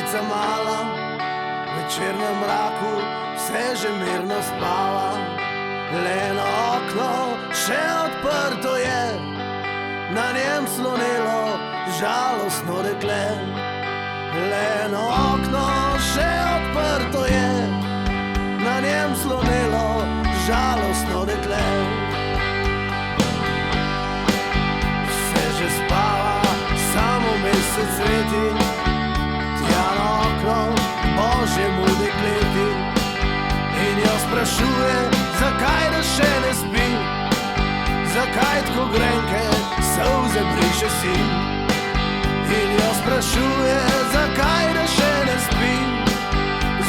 vasica mala, v večernem mraku vse že mirno spava. Le eno okno še odprto je, na njem slonelo žalostno dekle. Le eno okno še odprto je, na njem slonelo žalostno dekle. Vse že spava, samo mesec sveti, tja na okno božjemu dekleti. In jo sprašuje, zakaj da še ne spi, zakaj tako grenke solze briše si. In jo sprašuje, zakaj da še ne spi,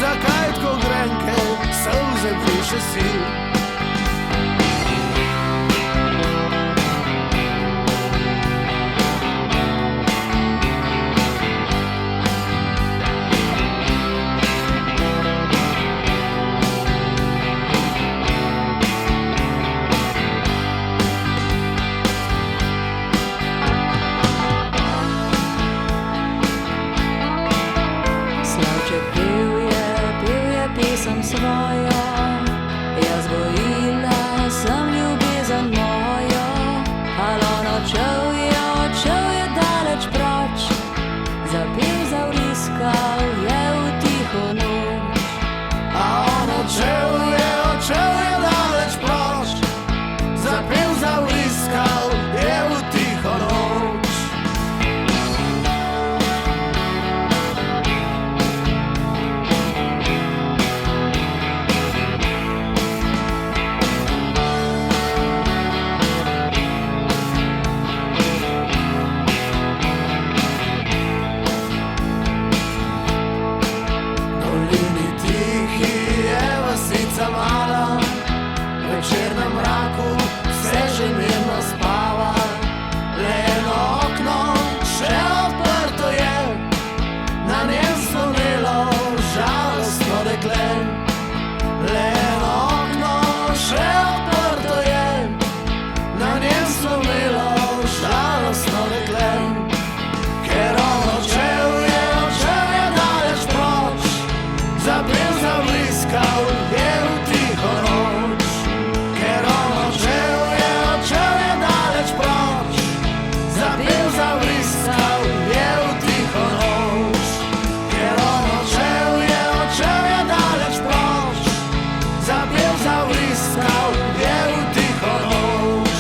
zakaj tako grenke solze briše si. Sem svojo, jaz gojila sem ljubezen mojo, ali on odšel je daleč proč, zapel, zavriskal je v tiho noč. A on odšel je daleč proč, zapel, zavriskal je v tiho noč. V večernem mraku vse že mirno spava. Le eno okno še odprto je, na njem slonelo žalostno dekle. Le eno okno še odprto je, na njem slonelo žalostno dekle. Ker on odšel je daleč proč, zapel, zavriskal je v tiho noč. Ker on odšel je daleč proč, zapel, zavriskal je v tiho noč. Ker on odšel je daleč proč, zapel, zavriskal je v tiho noč.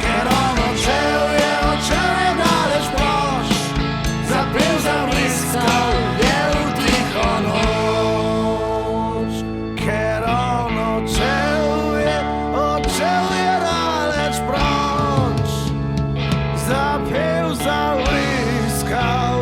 Ker on odšel je daleč proč, zapel, zavriskal je v tiho noč. Ker on odšel je daleč proč, zapel, zavriskal